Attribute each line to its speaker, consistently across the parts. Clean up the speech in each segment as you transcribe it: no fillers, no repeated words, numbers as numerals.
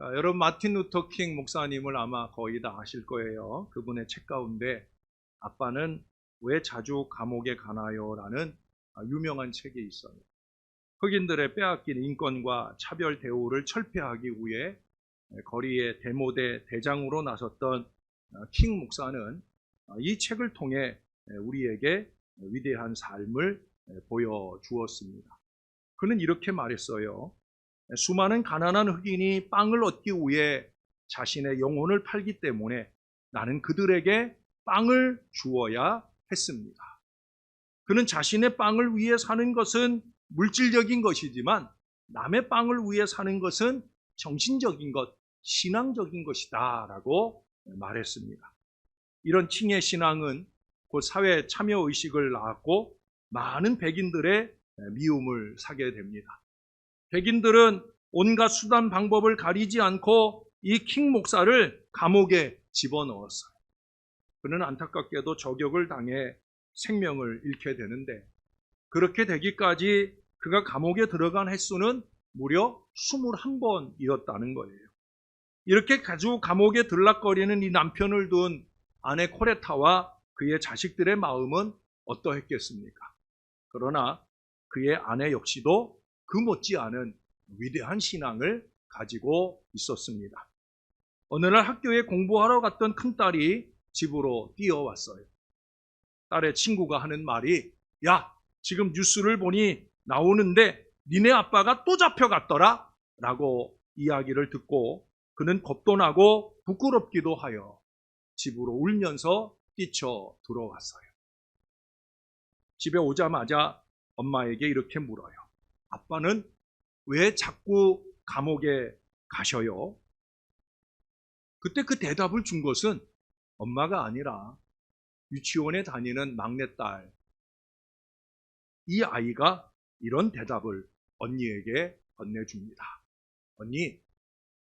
Speaker 1: 여러분 마틴 루터 킹 목사님을 아마 거의 다 아실 거예요. 그분의 책 가운데 아빠는 왜 자주 감옥에 가나요? 라는 유명한 책이 있어요. 흑인들의 빼앗긴 인권과 차별 대우를 철폐하기 위해 거리의 데모대 대장으로 나섰던 킹 목사는 이 책을 통해 우리에게 위대한 삶을 보여주었습니다. 그는 이렇게 말했어요. 수많은 가난한 흑인이 빵을 얻기 위해 자신의 영혼을 팔기 때문에 나는 그들에게 빵을 주어야 했습니다. 그는 자신의 빵을 위해 사는 것은 물질적인 것이지만 남의 빵을 위해 사는 것은 정신적인 것, 신앙적인 것이다 라고 말했습니다. 이런 킹의 신앙은 곧 사회 참여의식을 낳았고 많은 백인들의 미움을 사게 됩니다. 백인들은 온갖 수단 방법을 가리지 않고 이 킹 목사를 감옥에 집어넣었어요. 그는 안타깝게도 저격을 당해 생명을 잃게 되는데 그렇게 되기까지 그가 감옥에 들어간 횟수는 무려 21번이었다는 거예요. 이렇게 가지고 감옥에 들락거리는 이 남편을 둔 아내 코레타와 그의 자식들의 마음은 어떠했겠습니까? 그러나 그의 아내 역시도 그 못지않은 위대한 신앙을 가지고 있었습니다. 어느 날 학교에 공부하러 갔던 큰딸이 집으로 뛰어왔어요. 딸의 친구가 하는 말이 야, 지금 뉴스를 보니 나오는데 니네 아빠가 또 잡혀갔더라 라고 이야기를 듣고 그는 겁도 나고 부끄럽기도 하여 집으로 울면서 뛰쳐 들어왔어요. 집에 오자마자 엄마에게 이렇게 물어요. 아빠는 왜 자꾸 감옥에 가셔요? 그때 그 대답을 준 것은 엄마가 아니라 유치원에 다니는 막내딸. 이 아이가 이런 대답을 언니에게 건네줍니다. 언니,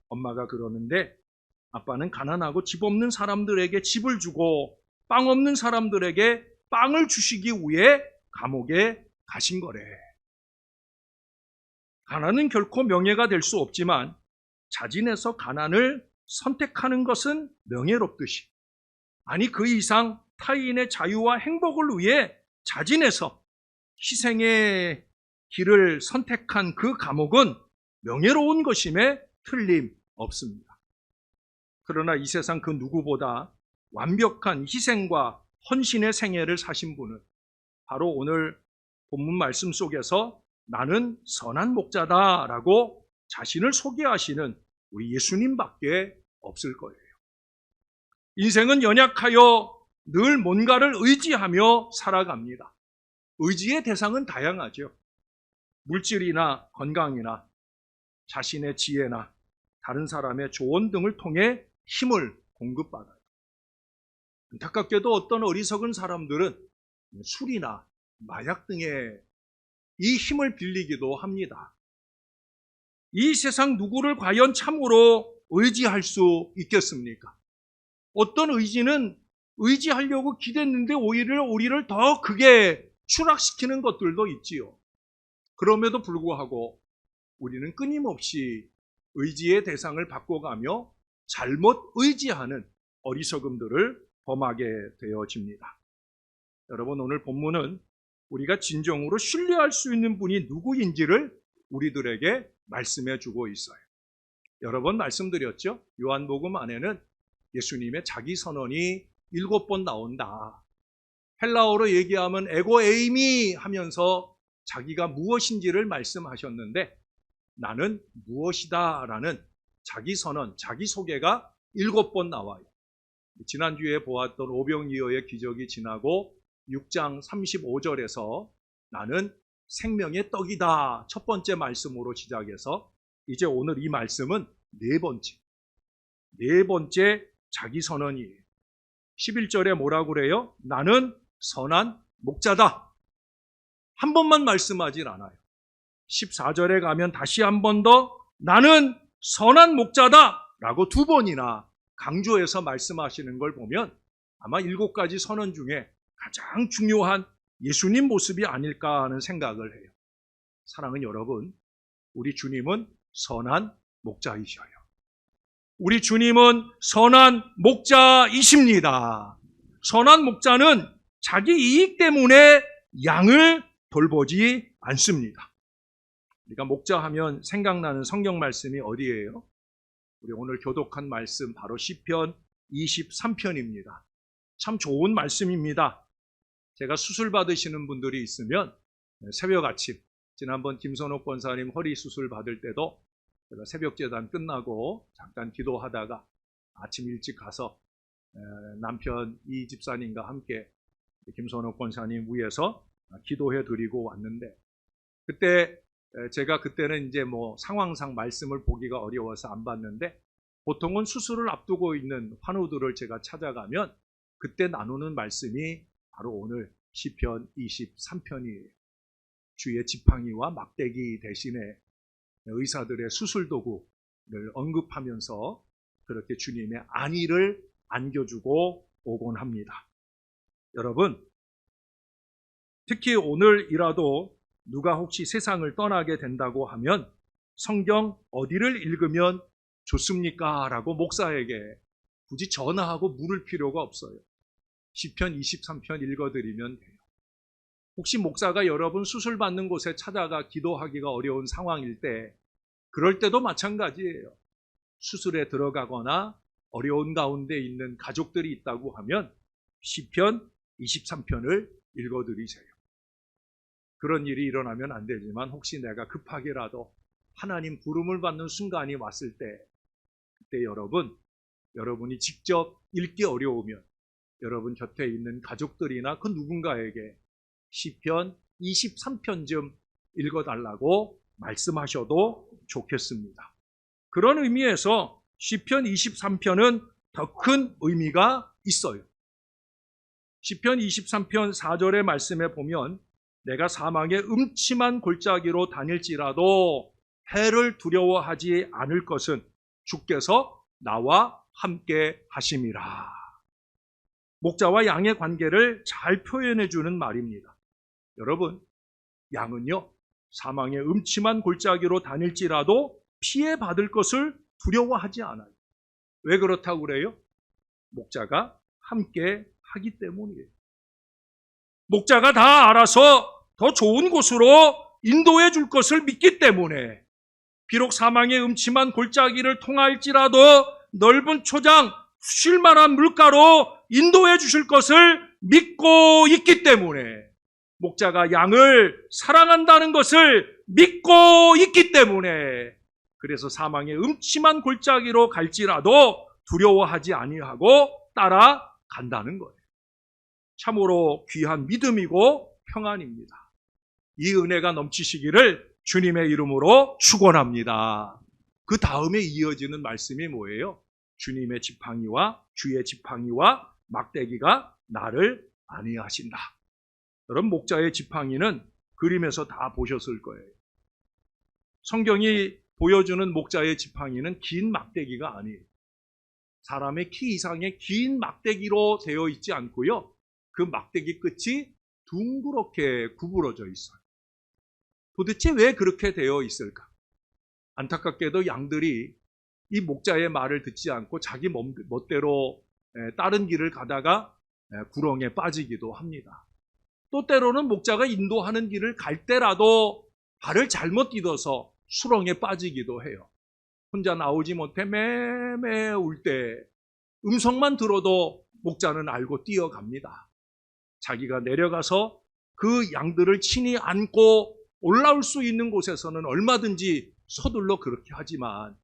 Speaker 1: 엄마가 그러는데 아빠는 가난하고 집 없는 사람들에게 집을 주고 빵 없는 사람들에게 빵을 주시기 위해 감옥에 가신 거래. 가난은 결코 명예가 될 수 없지만 자진해서 가난을 선택하는 것은 명예롭듯이 아니 그 이상 타인의 자유와 행복을 위해 자진해서 희생의 길을 선택한 그 감옥은 명예로운 것임에 틀림없습니다. 그러나 이 세상 그 누구보다 완벽한 희생과 헌신의 생애를 사신 분은 바로 오늘 본문 말씀 속에서 나는 선한 목자다라고 자신을 소개하시는 우리 예수님밖에 없을 거예요. 인생은 연약하여 늘 뭔가를 의지하며 살아갑니다. 의지의 대상은 다양하죠. 물질이나 건강이나 자신의 지혜나 다른 사람의 조언 등을 통해 힘을 공급받아요. 안타깝게도 어떤 어리석은 사람들은 술이나 마약 등의 이 힘을 빌리기도 합니다. 이 세상 누구를 과연 참으로 의지할 수 있겠습니까? 어떤 의지는 의지하려고 기댔는데 오히려 우리를 더 크게 추락시키는 것들도 있지요. 그럼에도 불구하고 우리는 끊임없이 의지의 대상을 바꿔가며 잘못 의지하는 어리석음들을 범하게 되어집니다. 여러분, 오늘 본문은 우리가 진정으로 신뢰할 수 있는 분이 누구인지를 우리들에게 말씀해 주고 있어요. 여러 번 말씀드렸죠? 요한복음 안에는 예수님의 자기 선언이 7번 나온다. 헬라어로 얘기하면 에고 에이미 하면서 자기가 무엇인지를 말씀하셨는데 나는 무엇이다 라는 자기 선언, 자기 소개가 7번 나와요. 지난주에 보았던 오병이어의 기적이 지나고 6장 35절에서 나는 생명의 떡이다 첫 번째 말씀으로 시작해서 이제 오늘 이 말씀은 네 번째 자기 선언이에요. 11절에 뭐라고 그래요? 나는 선한 목자다. 한 번만 말씀하질 않아요. 14절에 가면 다시 한 번 더 나는 선한 목자다 라고 2번이나 강조해서 말씀하시는 걸 보면 아마 7가지 선언 중에 가장 중요한 예수님 모습이 아닐까 하는 생각을 해요. 사랑하는 여러분, 우리 주님은 선한 목자이셔요. 우리 주님은 선한 목자이십니다. 선한 목자는 자기 이익 때문에 양을 돌보지 않습니다. 우리가 목자하면 생각나는 성경 말씀이 어디예요? 우리 오늘 교독한 말씀 바로 시편 23편입니다. 참 좋은 말씀입니다. 제가 수술 받으시는 분들이 있으면 새벽 아침, 지난번 김선옥 권사님 허리 수술 받을 때도 제가 새벽 제단 끝나고 잠깐 기도하다가 아침 일찍 가서 남편 이 집사님과 함께 김선옥 권사님 위해서 기도해 드리고 왔는데, 그때 제가 그때는 이제 뭐 상황상 말씀을 보기가 어려워서 안 봤는데, 보통은 수술을 앞두고 있는 환우들을 제가 찾아가면 그때 나누는 말씀이 바로 오늘 시편 23편이에요. 주의 지팡이와 막대기 대신에 의사들의 수술 도구를 언급하면서 그렇게 주님의 안위를 안겨주고 오곤 합니다. 여러분, 특히 오늘이라도 누가 혹시 세상을 떠나게 된다고 하면 성경 어디를 읽으면 좋습니까? 라고 목사에게 굳이 전화하고 물을 필요가 없어요. 시편 23편 읽어드리면 돼요. 혹시 목사가 여러분 수술 받는 곳에 찾아가 기도하기가 어려운 상황일 때, 그럴 때도 마찬가지예요. 수술에 들어가거나 어려운 가운데 있는 가족들이 있다고 하면 시편 23편을 읽어드리세요. 그런 일이 일어나면 안 되지만 혹시 내가 급하게라도 하나님 부름을 받는 순간이 왔을 때, 그때 여러분이 직접 읽기 어려우면 여러분 곁에 있는 가족들이나 그 누군가에게 시편 23편 좀 읽어달라고 말씀하셔도 좋겠습니다. 그런 의미에서 시편 23편은 더 큰 의미가 있어요. 시편 23편 4절의 말씀에 보면 내가 사망의 음침한 골짜기로 다닐지라도 해를 두려워하지 않을 것은 주께서 나와 함께 하심이라. 목자와 양의 관계를 잘 표현해 주는 말입니다. 여러분, 양은요, 사망의 음침한 골짜기로 다닐지라도 피해받을 것을 두려워하지 않아요. 왜 그렇다고 그래요? 목자가 함께 하기 때문이에요. 목자가 다 알아서 더 좋은 곳으로 인도해 줄 것을 믿기 때문에, 비록 사망의 음침한 골짜기를 통할지라도 넓은 초장, 쉴만한 물가로 인도해 주실 것을 믿고 있기 때문에, 목자가 양을 사랑한다는 것을 믿고 있기 때문에, 그래서 사망의 음침한 골짜기로 갈지라도 두려워하지 아니하고 따라간다는 거예요. 참으로 귀한 믿음이고 평안입니다. 이 은혜가 넘치시기를 주님의 이름으로 축원합니다. 그 다음에 이어지는 말씀이 뭐예요? 주님의 지팡이와 주의 지팡이와 막대기가 나를 안위하신다. 여러분, 목자의 지팡이는 그림에서 다 보셨을 거예요. 성경이 보여주는 목자의 지팡이는 긴 막대기가 아니에요. 사람의 키 이상의 긴 막대기로 되어 있지 않고요. 그 막대기 끝이 둥그렇게 구부러져 있어요. 도대체 왜 그렇게 되어 있을까? 안타깝게도 양들이 이 목자의 말을 듣지 않고 자기 멋대로 다른 길을 가다가 구렁에 빠지기도 합니다. 또 때로는 목자가 인도하는 길을 갈 때라도 발을 잘못 디뎌서 수렁에 빠지기도 해요. 혼자 나오지 못해 매매 울 때 음성만 들어도 목자는 알고 뛰어갑니다. 자기가 내려가서 그 양들을 친히 안고 올라올 수 있는 곳에서는 얼마든지 서둘러 그렇게 하지만,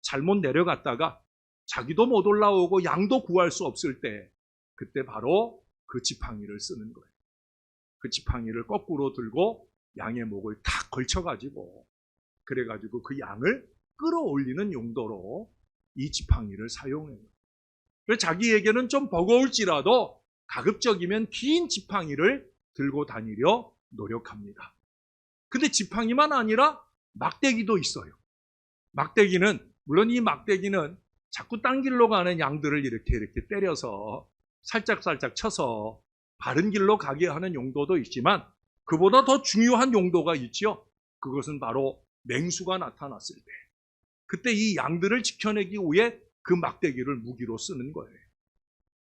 Speaker 1: 잘못 내려갔다가 자기도 못 올라오고 양도 구할 수 없을 때, 그때 바로 그 지팡이를 쓰는 거예요. 그 지팡이를 거꾸로 들고 양의 목을 탁 걸쳐가지고, 그래가지고 그 양을 끌어올리는 용도로 이 지팡이를 사용해요. 그래서 자기에게는 좀 버거울지라도 가급적이면 긴 지팡이를 들고 다니려 노력합니다. 근데 지팡이만 아니라 막대기도 있어요. 막대기는, 물론 이 막대기는 자꾸 딴 길로 가는 양들을 이렇게 때려서 살짝 쳐서 바른 길로 가게 하는 용도도 있지만, 그보다 더 중요한 용도가 있죠. 그것은 바로 맹수가 나타났을 때, 그때 이 양들을 지켜내기 위해 그 막대기를 무기로 쓰는 거예요.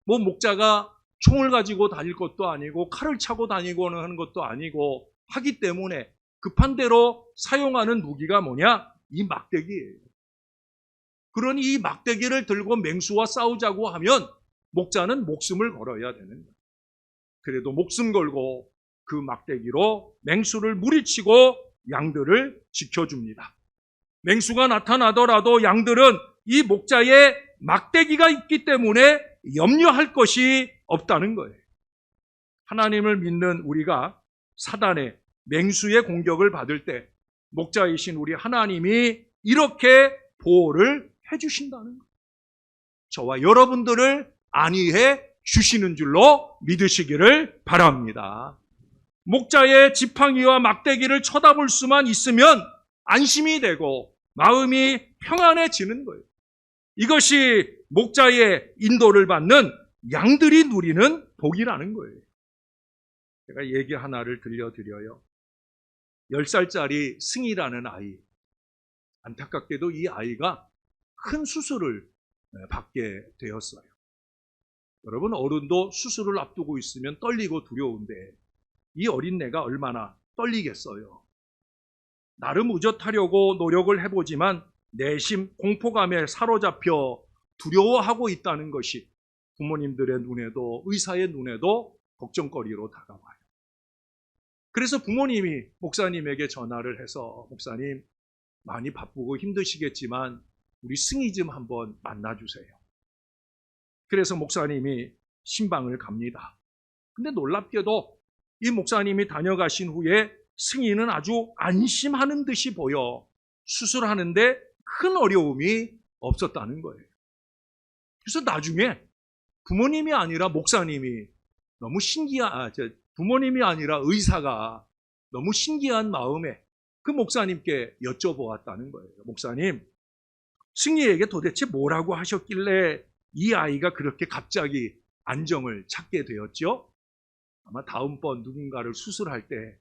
Speaker 1: 뭐 목자가 총을 가지고 다닐 것도 아니고 칼을 차고 다니고는 하는 것도 아니고 하기 때문에 급한 대로 사용하는 무기가 뭐냐? 이 막대기예요. 그러니 이 막대기를 들고 맹수와 싸우자고 하면 목자는 목숨을 걸어야 되는 거예요. 그래도 목숨 걸고 그 막대기로 맹수를 무리치고 양들을 지켜줍니다. 맹수가 나타나더라도 양들은 이 목자의 막대기가 있기 때문에 염려할 것이 없다는 거예요. 하나님을 믿는 우리가 사단의 맹수의 공격을 받을 때 목자이신 우리 하나님이 이렇게 보호를 해주신다는 거예요. 저와 여러분들을 안위해 주시는 줄로 믿으시기를 바랍니다. 목자의 지팡이와 막대기를 쳐다볼 수만 있으면 안심이 되고 마음이 평안해지는 거예요. 이것이 목자의 인도를 받는 양들이 누리는 복이라는 거예요. 제가 얘기 하나를 들려드려요. 10살짜리 승희라는 아이, 안타깝게도 이 아이가 큰 수술을 받게 되었어요. 여러분, 어른도 수술을 앞두고 있으면 떨리고 두려운데 이 어린애가 얼마나 떨리겠어요. 나름 의젓하려고 노력을 해보지만 내심 공포감에 사로잡혀 두려워하고 있다는 것이 부모님들의 눈에도 의사의 눈에도 걱정거리로 다가와요. 그래서 부모님이 목사님에게 전화를 해서 목사님 많이 바쁘고 힘드시겠지만 우리 승희 좀 한번 만나주세요. 그래서 목사님이 신방을 갑니다. 근데 놀랍게도 이 목사님이 다녀가신 후에 승희는 아주 안심하는 듯이 보여 수술하는데 큰 어려움이 없었다는 거예요. 그래서 나중에 부모님이 아니라 목사님이 너무 부모님이 아니라 의사가 너무 신기한 마음에 그 목사님께 여쭤보았다는 거예요. 목사님, 승희에게 도대체 뭐라고 하셨길래 이 아이가 그렇게 갑자기 안정을 찾게 되었죠? 아마 다음번 누군가를 수술할 때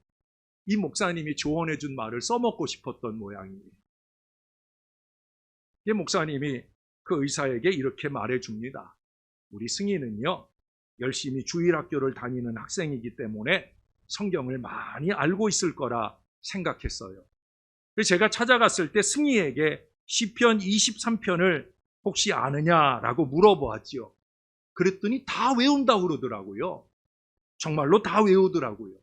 Speaker 1: 이 목사님이 조언해 준 말을 써먹고 싶었던 모양이에요. 이 목사님이 그 의사에게 이렇게 말해 줍니다. 우리 승희는요, 열심히 주일학교를 다니는 학생이기 때문에 성경을 많이 알고 있을 거라 생각했어요. 그래서 제가 찾아갔을 때 승희에게 시편 23편을 혹시 아느냐라고 물어보았지요. 그랬더니 다 외운다고 그러더라고요. 정말로 다 외우더라고요.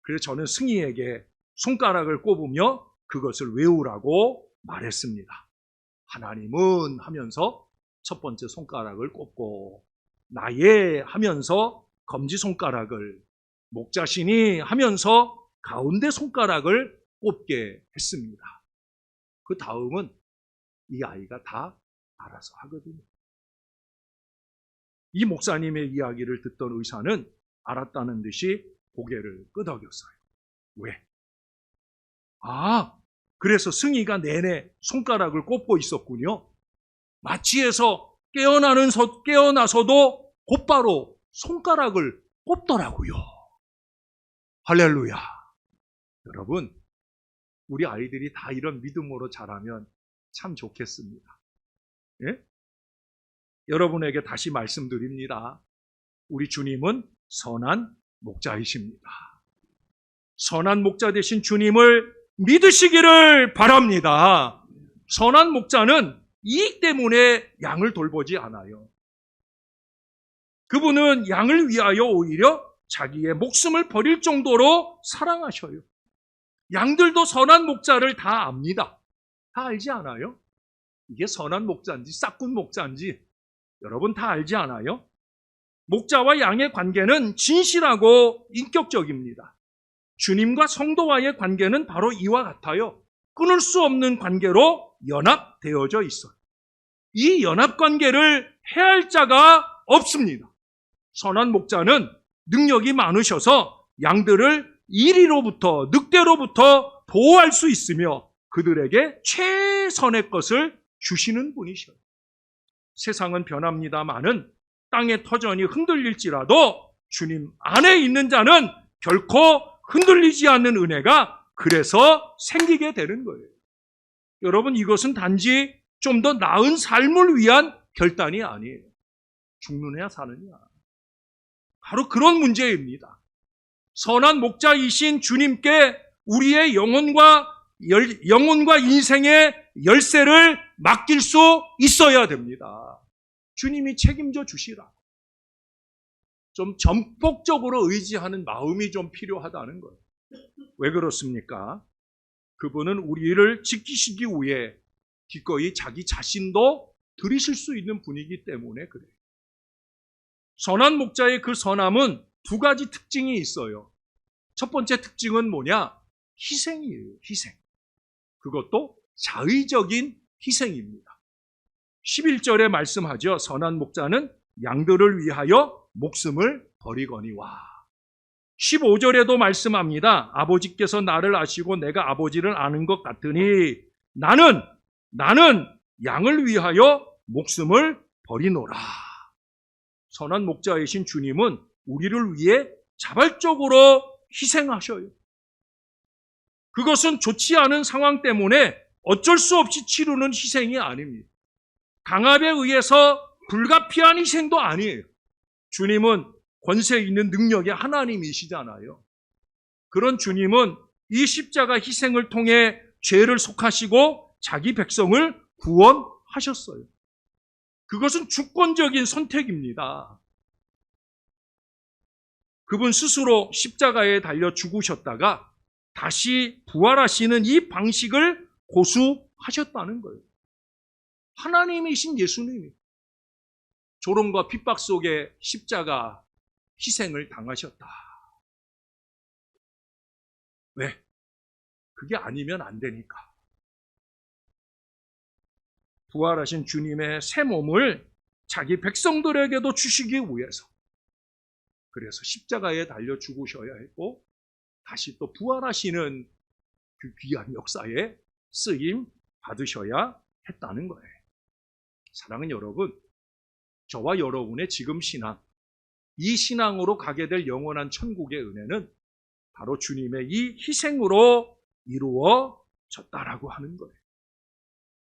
Speaker 1: 그래서 저는 승희에게 손가락을 꼽으며 그것을 외우라고 말했습니다. 하나님은 하면서 첫 번째 손가락을 꼽고, 나의 하면서 검지손가락을, 목자신이 하면서 가운데 손가락을 꼽게 했습니다. 그 다음은 이 아이가 다 알아서 하거든요. 이 목사님의 이야기를 듣던 의사는 알았다는 듯이 고개를 끄덕였어요. 왜? 그래서 승희가 내내 손가락을 꼽고 있었군요. 마취해서 깨어나서도 곧바로 손가락을 꼽더라고요. 할렐루야. 여러분, 우리 아이들이 다 이런 믿음으로 자라면 참 좋겠습니다. 예? 여러분에게 다시 말씀드립니다. 우리 주님은 선한 목자이십니다. 선한 목자 되신 주님을 믿으시기를 바랍니다. 선한 목자는 이익 때문에 양을 돌보지 않아요. 그분은 양을 위하여 오히려 자기의 목숨을 버릴 정도로 사랑하셔요. 양들도 선한 목자를 다 압니다. 다 알지 않아요? 이게 선한 목자인지 싹군 목자인지 여러분 다 알지 않아요? 목자와 양의 관계는 진실하고 인격적입니다. 주님과 성도와의 관계는 바로 이와 같아요. 끊을 수 없는 관계로 연합되어져 있어요. 이 연합관계를 해할 자가 없습니다. 선한 목자는 능력이 많으셔서 양들을 이리로부터 늑대로부터 보호할 수 있으며 그들에게 최선의 것을 주시는 분이셔요. 세상은 변합니다마는 땅의 터전이 흔들릴지라도 주님 안에 있는 자는 결코 흔들리지 않는 은혜가 그래서 생기게 되는 거예요. 여러분, 이것은 단지 좀 더 나은 삶을 위한 결단이 아니에요. 죽느냐 사느냐. 바로 그런 문제입니다. 선한 목자이신 주님께 우리의 영혼과 인생의 열쇠를 맡길 수 있어야 됩니다. 주님이 책임져 주시라. 좀 전폭적으로 의지하는 마음이 좀 필요하다는 거예요. 왜 그렇습니까? 그분은 우리를 지키시기 위해 기꺼이 자기 자신도 들이실 수 있는 분이기 때문에 그래요. 선한 목자의 그 선함은 두 가지 특징이 있어요. 첫 번째 특징은 뭐냐? 희생이에요. 희생. 그것도 자의적인 희생입니다. 11절에 말씀하죠. 선한 목자는 양들을 위하여 목숨을 버리거니와. 15절에도 말씀합니다. 아버지께서 나를 아시고 내가 아버지를 아는 것 같으니 나는 양을 위하여 목숨을 버리노라. 선한 목자이신 주님은 우리를 위해 자발적으로 희생하셔요. 그것은 좋지 않은 상황 때문에 어쩔 수 없이 치르는 희생이 아닙니다. 강압에 의해서 불가피한 희생도 아니에요. 주님은 권세 있는 능력의 하나님이시잖아요. 그런 주님은 이 십자가 희생을 통해 죄를 속하시고 자기 백성을 구원하셨어요. 그것은 주권적인 선택입니다. 그분 스스로 십자가에 달려 죽으셨다가 다시 부활하시는 이 방식을 고수하셨다는 거예요. 하나님이신 예수님이 조롱과 핍박 속에 십자가 희생을 당하셨다. 왜? 그게 아니면 안 되니까. 부활하신 주님의 새 몸을 자기 백성들에게도 주시기 위해서. 그래서 십자가에 달려 죽으셔야 했고 다시 또 부활하시는 그 귀한 역사에 쓰임 받으셔야 했다는 거예요. 사랑하는 여러분, 저와 여러분의 지금 신앙, 이 신앙으로 가게 될 영원한 천국의 은혜는 바로 주님의 이 희생으로 이루어졌다라고 하는 거예요.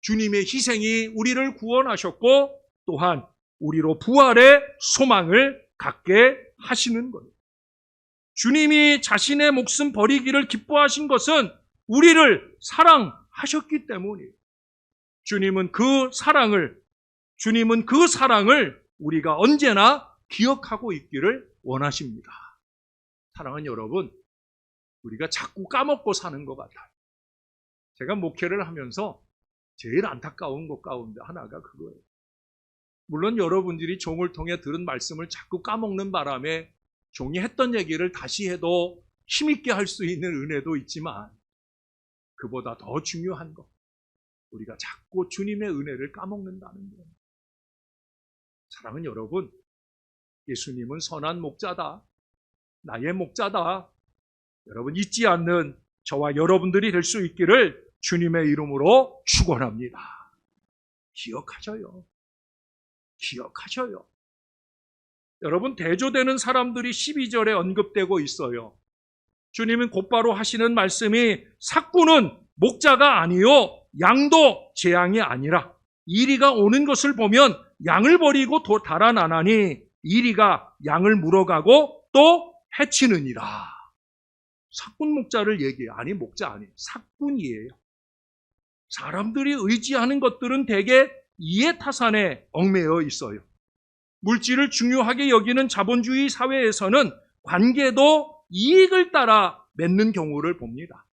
Speaker 1: 주님의 희생이 우리를 구원하셨고 또한 우리로 부활의 소망을 갖게 하시는 거예요. 주님이 자신의 목숨 버리기를 기뻐하신 것은 우리를 사랑하셨기 때문이에요. 주님은 그 사랑을 우리가 언제나 기억하고 있기를 원하십니다. 사랑하는 여러분, 우리가 자꾸 까먹고 사는 것 같아요. 제가 목회를 하면서 제일 안타까운 것 가운데 하나가 그거예요. 물론 여러분들이 종을 통해 들은 말씀을 자꾸 까먹는 바람에 종이 했던 얘기를 다시 해도 힘있게 할 수 있는 은혜도 있지만 그보다 더 중요한 것, 우리가 자꾸 주님의 은혜를 까먹는다는 거예요. 사랑하는 여러분, 예수님은 선한 목자다. 나의 목자다. 여러분 잊지 않는 저와 여러분들이 될 수 있기를 주님의 이름으로 축원합니다. 기억하셔요. 기억하셔요. 여러분, 대조되는 사람들이 12절에 언급되고 있어요. 주님은 곧바로 하시는 말씀이 삭구는 목자가 아니요 양도 재앙이 아니라 이리가 오는 것을 보면 양을 버리고 달아나나니 이리가 양을 물어가고 또 해치느니라. 삭군 목자를 얘기해요. 아니, 목자 아니에요. 삭군이에요. 사람들이 의지하는 것들은 대개 이해타산에 얽매여 있어요. 물질을 중요하게 여기는 자본주의 사회에서는 관계도 이익을 따라 맺는 경우를 봅니다.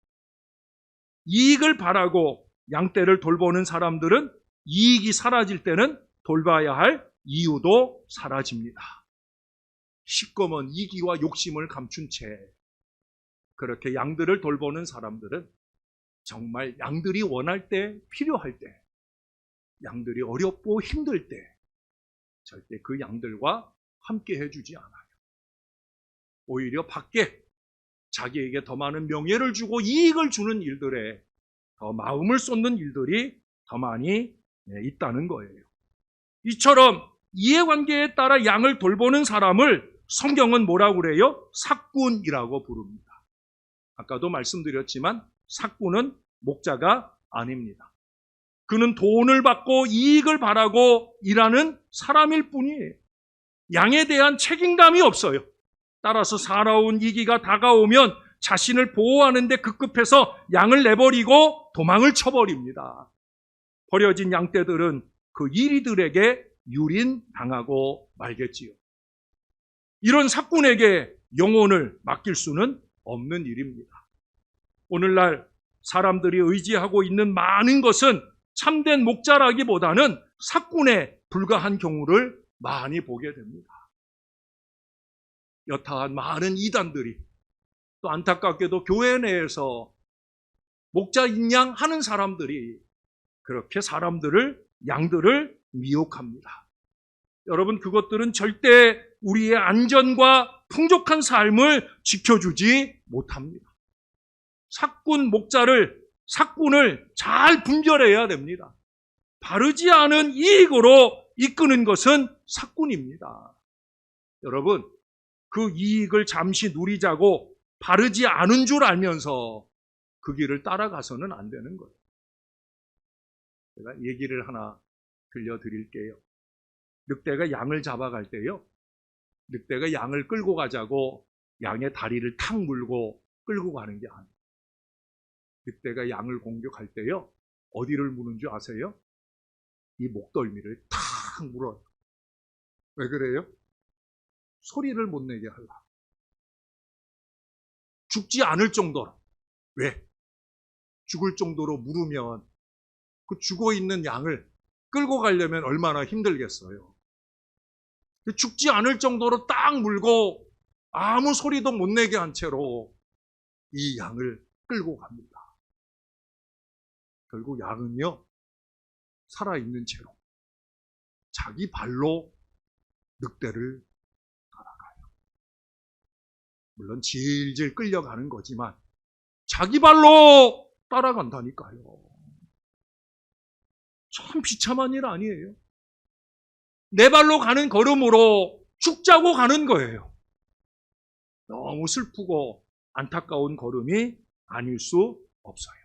Speaker 1: 이익을 바라고 양떼를 돌보는 사람들은 이익이 사라질 때는 돌봐야 할 이유도 사라집니다. 시꺼먼 이기와 욕심을 감춘 채 그렇게 양들을 돌보는 사람들은 정말 양들이 원할 때, 필요할 때, 양들이 어렵고 힘들 때 절대 그 양들과 함께 해주지 않아요. 오히려 밖에 자기에게 더 많은 명예를 주고 이익을 주는 일들에 더 마음을 쏟는 일들이 더 많이 있다는 거예요. 이처럼 이해관계에 따라 양을 돌보는 사람을 성경은 뭐라고 그래요? 삭군이라고 부릅니다. 아까도 말씀드렸지만 삭군은 목자가 아닙니다. 그는 돈을 받고 이익을 바라고 일하는 사람일 뿐이에요. 양에 대한 책임감이 없어요. 따라서 살아온 위기가 다가오면 자신을 보호하는 데 급급해서 양을 내버리고 도망을 쳐버립니다. 버려진 양떼들은 그 이리들에게 유린당하고 말겠지요. 이런 사꾼에게 영혼을 맡길 수는 없는 일입니다. 오늘날 사람들이 의지하고 있는 많은 것은 참된 목자라기보다는 사꾼에 불과한 경우를 많이 보게 됩니다. 여타한 많은 이단들이 또 안타깝게도 교회 내에서 목자 인양하는 사람들이 그렇게 양들을 미혹합니다. 여러분, 그것들은 절대 우리의 안전과 풍족한 삶을 지켜주지 못합니다. 사꾼을 잘 분별해야 됩니다. 바르지 않은 이익으로 이끄는 것은 사꾼입니다. 여러분, 그 이익을 잠시 누리자고 바르지 않은 줄 알면서 그 길을 따라가서는 안 되는 거예요. 제가 얘기를 하나 들려드릴게요. 늑대가 양을 잡아갈 때요, 늑대가 양을 끌고 가자고 양의 다리를 탁 물고 끌고 가는 게 아니에요. 늑대가 양을 공격할 때요, 어디를 무는 줄 아세요? 이 목덜미를 탁 물어요. 왜 그래요? 소리를 못 내게 하려고. 죽지 않을 정도로. 왜? 죽을 정도로 물으면 그 죽어있는 양을 끌고 가려면 얼마나 힘들겠어요. 죽지 않을 정도로 딱 물고 아무 소리도 못 내게 한 채로 이 양을 끌고 갑니다. 결국 양은요, 살아있는 채로 자기 발로 늑대를 따라가요. 물론 질질 끌려가는 거지만 자기 발로 따라간다니까요. 참 비참한 일 아니에요? 내 발로 가는 걸음으로 죽자고 가는 거예요. 너무 슬프고 안타까운 걸음이 아닐 수 없어요.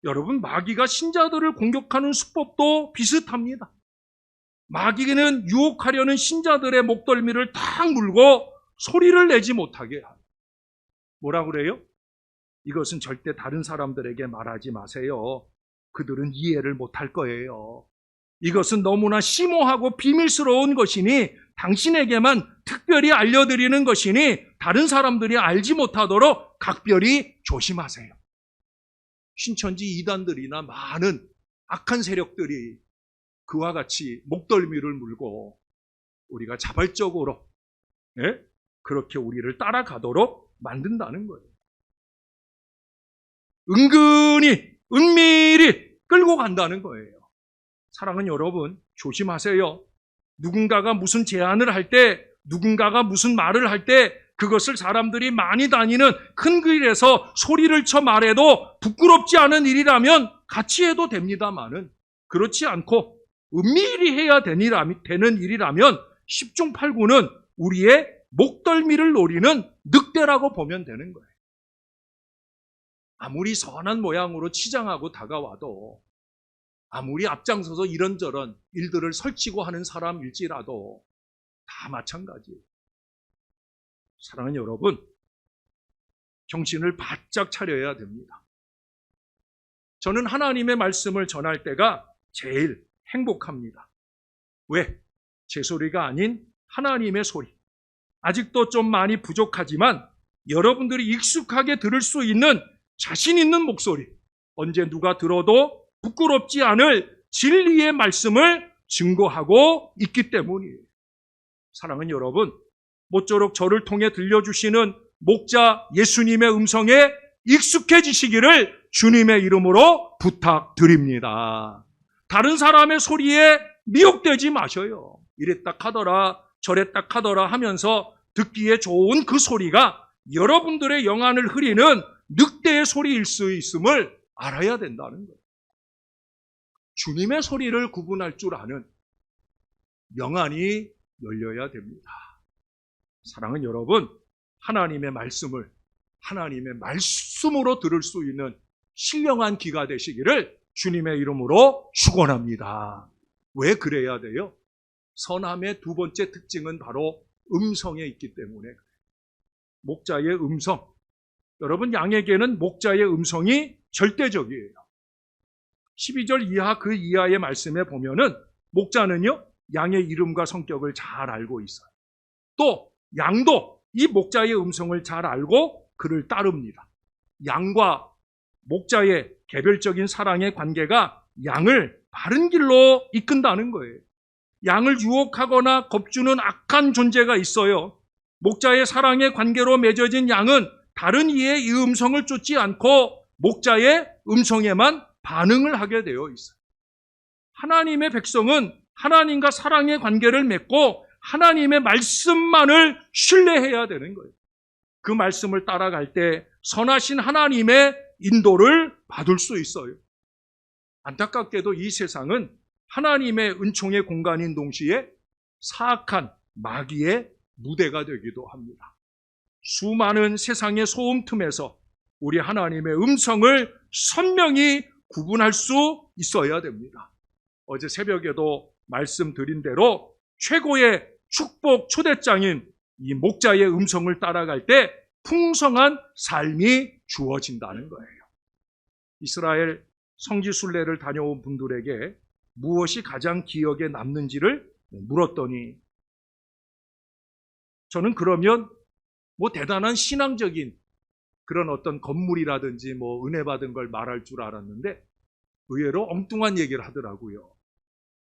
Speaker 1: 여러분, 마귀가 신자들을 공격하는 수법도 비슷합니다. 마귀는 유혹하려는 신자들의 목덜미를 탁 물고 소리를 내지 못하게 합니다. 뭐라 그래요? 이것은 절대 다른 사람들에게 말하지 마세요. 그들은 이해를 못할 거예요. 이것은 너무나 심오하고 비밀스러운 것이니 당신에게만 특별히 알려드리는 것이니 다른 사람들이 알지 못하도록 각별히 조심하세요. 신천지 이단들이나 많은 악한 세력들이 그와 같이 목덜미를 물고 우리가 자발적으로 그렇게 우리를 따라가도록 만든다는 거예요. 은밀히 끌고 간다는 거예요. 사랑하는 여러분, 조심하세요. 누군가가 무슨 제안을 할 때, 누군가가 무슨 말을 할 때 그것을 사람들이 많이 다니는 큰 길에서 소리를 쳐 말해도 부끄럽지 않은 일이라면 같이 해도 됩니다만은, 그렇지 않고 은밀히 해야 되는 일이라면 10중 8구는 우리의 목덜미를 노리는 늑대라고 보면 되는 거예요. 아무리 선한 모양으로 치장하고 다가와도, 아무리 앞장서서 이런저런 일들을 설치고 하는 사람일지라도 다 마찬가지예요. 사랑하는 여러분, 정신을 바짝 차려야 됩니다. 저는 하나님의 말씀을 전할 때가 제일 행복합니다. 왜? 제 소리가 아닌 하나님의 소리. 아직도 좀 많이 부족하지만 여러분들이 익숙하게 들을 수 있는 자신 있는 목소리, 언제 누가 들어도 부끄럽지 않을 진리의 말씀을 증거하고 있기 때문이에요. 사랑하는 여러분, 모쪼록 저를 통해 들려주시는 목자 예수님의 음성에 익숙해지시기를 주님의 이름으로 부탁드립니다. 다른 사람의 소리에 미혹되지 마셔요. 이랬다 하더라 저랬다 하더라 하면서 듣기에 좋은 그 소리가 여러분들의 영안을 흐리는 늑대의 소리일 수 있음을 알아야 된다는 거예요. 주님의 소리를 구분할 줄 아는 영안이 열려야 됩니다. 사랑하는 여러분, 하나님의 말씀을 하나님의 말씀으로 들을 수 있는 신령한 귀가 되시기를 주님의 이름으로 축원합니다. 왜 그래야 돼요? 선함의 두 번째 특징은 바로 음성에 있기 때문에 목자의 음성. 여러분, 양에게는 목자의 음성이 절대적이에요. 12절 이하 그 이하의 말씀에 보면은 목자는요, 양의 이름과 성격을 잘 알고 있어요. 또 양도 이 목자의 음성을 잘 알고 그를 따릅니다. 양과 목자의 개별적인 사랑의 관계가 양을 바른 길로 이끈다는 거예요. 양을 유혹하거나 겁주는 악한 존재가 있어요. 목자의 사랑의 관계로 맺어진 양은 다른 이의 이 음성을 쫓지 않고 목자의 음성에만 반응을 하게 되어 있어요. 하나님의 백성은 하나님과 사랑의 관계를 맺고 하나님의 말씀만을 신뢰해야 되는 거예요. 그 말씀을 따라갈 때 선하신 하나님의 인도를 받을 수 있어요. 안타깝게도 이 세상은 하나님의 은총의 공간인 동시에 사악한 마귀의 무대가 되기도 합니다. 수많은 세상의 소음 틈에서 우리 하나님의 음성을 선명히 구분할 수 있어야 됩니다. 어제 새벽에도 말씀드린 대로 최고의 축복 초대장인 이 목자의 음성을 따라갈 때 풍성한 삶이 주어진다는 거예요. 이스라엘 성지순례를 다녀온 분들에게 무엇이 가장 기억에 남는지를 물었더니 저는 그러면 뭐 대단한 신앙적인 그런 어떤 건물이라든지 뭐 은혜 받은 걸 말할 줄 알았는데 의외로 엉뚱한 얘기를 하더라고요.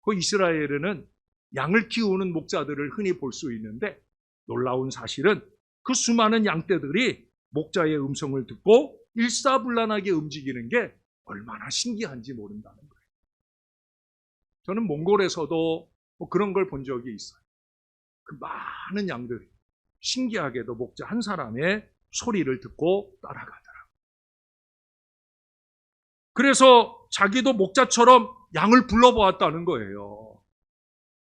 Speaker 1: 그 이스라엘에는 양을 키우는 목자들을 흔히 볼 수 있는데 놀라운 사실은 그 수많은 양떼들이 목자의 음성을 듣고 일사불란하게 움직이는 게 얼마나 신기한지 모른다는 거예요. 저는 몽골에서도 뭐 그런 걸 본 적이 있어요. 그 많은 양들이 신기하게도 목자 한 사람의 소리를 듣고 따라가더라고요. 그래서 자기도 목자처럼 양을 불러보았다는 거예요.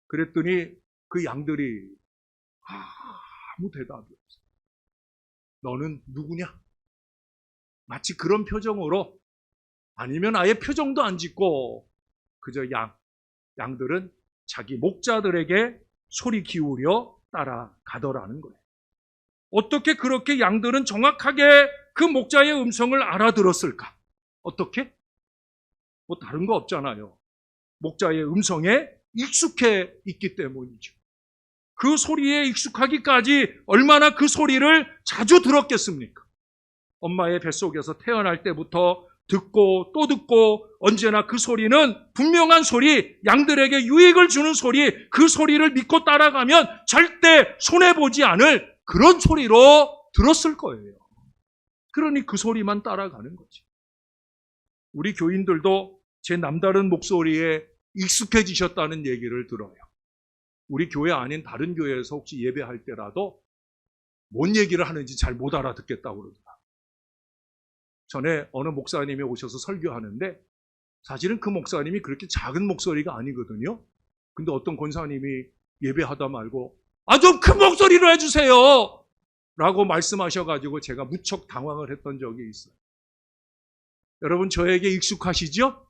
Speaker 1: 그랬더니 그 양들이 아무 대답이 없어요. 너는 누구냐? 마치 그런 표정으로 아니면 아예 표정도 안 짓고 그저 양들은 자기 목자들에게 소리 기울여 따라가더라는 거예요. 어떻게 그렇게 양들은 정확하게 그 목자의 음성을 알아들었을까? 어떻게? 뭐 다른 거 없잖아요. 목자의 음성에 익숙해 있기 때문이죠. 그 소리에 익숙하기까지 얼마나 그 소리를 자주 들었겠습니까? 엄마의 뱃속에서 태어날 때부터 듣고 또 듣고 언제나 그 소리는 분명한 소리, 양들에게 유익을 주는 소리, 그 소리를 믿고 따라가면 절대 손해보지 않을 그런 소리로 들었을 거예요. 그러니 그 소리만 따라가는 거지. 우리 교인들도 제 남다른 목소리에 익숙해지셨다는 얘기를 들어요. 우리 교회 아닌 다른 교회에서 혹시 예배할 때라도 뭔 얘기를 하는지 잘 못 알아듣겠다고 그러더라. 전에 어느 목사님이 오셔서 설교하는데 사실은 그 목사님이 그렇게 작은 목소리가 아니거든요. 근데 어떤 권사님이 예배하다 말고 좀 큰 목소리로 해주세요 라고 말씀하셔가지고 제가 무척 당황을 했던 적이 있어요. 여러분 저에게 익숙하시죠?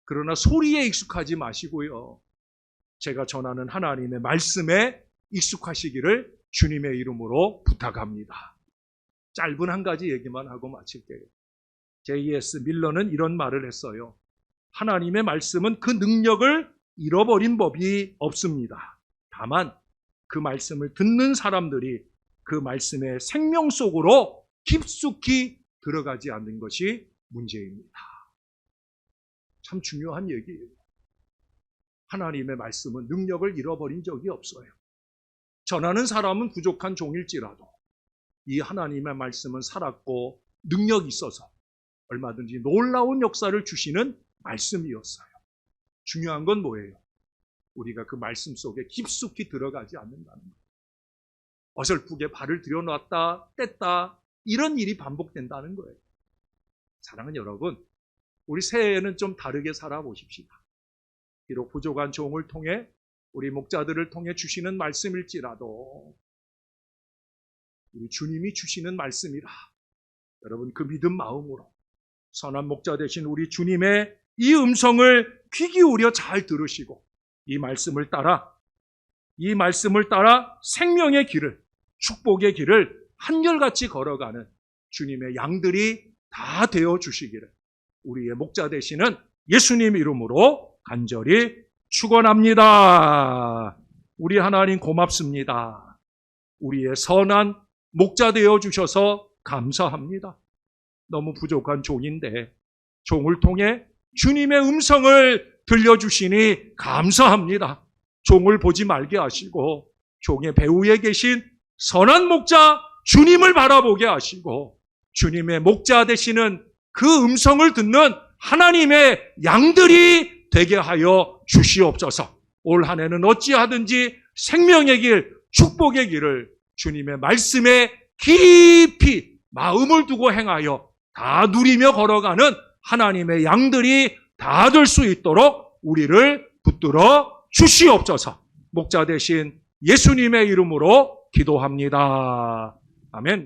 Speaker 1: 그러나 소리에 익숙하지 마시고요. 제가 전하는 하나님의 말씀에 익숙하시기를 주님의 이름으로 부탁합니다. 짧은 한 가지 얘기만 하고 마칠게요. J.S. 밀러는 이런 말을 했어요. 하나님의 말씀은 그 능력을 잃어버린 법이 없습니다. 다만 그 말씀을 듣는 사람들이 그 말씀의 생명 속으로 깊숙이 들어가지 않는 것이 문제입니다. 참 중요한 얘기예요. 하나님의 말씀은 능력을 잃어버린 적이 없어요. 전하는 사람은 부족한 종일지라도 이 하나님의 말씀은 살았고 능력이 있어서 얼마든지 놀라운 역사를 주시는 말씀이었어요. 중요한 건 뭐예요? 우리가 그 말씀 속에 깊숙이 들어가지 않는다는 거예요. 어설프게 발을 들여놨다 뗐다 이런 일이 반복된다는 거예요. 사랑하는 여러분, 우리 새해에는 좀 다르게 살아보십시다. 비록 부족한 종을 통해 우리 목자들을 통해 주시는 말씀일지라도 우리 주님이 주시는 말씀이라 여러분 그 믿음 마음으로 선한 목자 되신 우리 주님의 이 음성을 귀 기울여 잘 들으시고 이 말씀을 따라 생명의 길을, 축복의 길을 한결같이 걸어가는 주님의 양들이 다 되어 주시기를 우리의 목자 되시는 예수님 이름으로 간절히 축원합니다. 우리 하나님 고맙습니다. 우리의 선한 목자 되어 주셔서 감사합니다. 너무 부족한 종인데 종을 통해 주님의 음성을 들려주시니 감사합니다. 종을 보지 말게 하시고 종의 배후에 계신 선한 목자 주님을 바라보게 하시고 주님의 목자 되시는 그 음성을 듣는 하나님의 양들이 되게 하여 주시옵소서. 올 한 해는 어찌하든지 생명의 길, 축복의 길을 주님의 말씀에 깊이 마음을 두고 행하여 다 누리며 걸어가는 하나님의 양들이 다 될 수 있도록 우리를 붙들어 주시옵소서. 목자 되신 예수님의 이름으로 기도합니다. 아멘.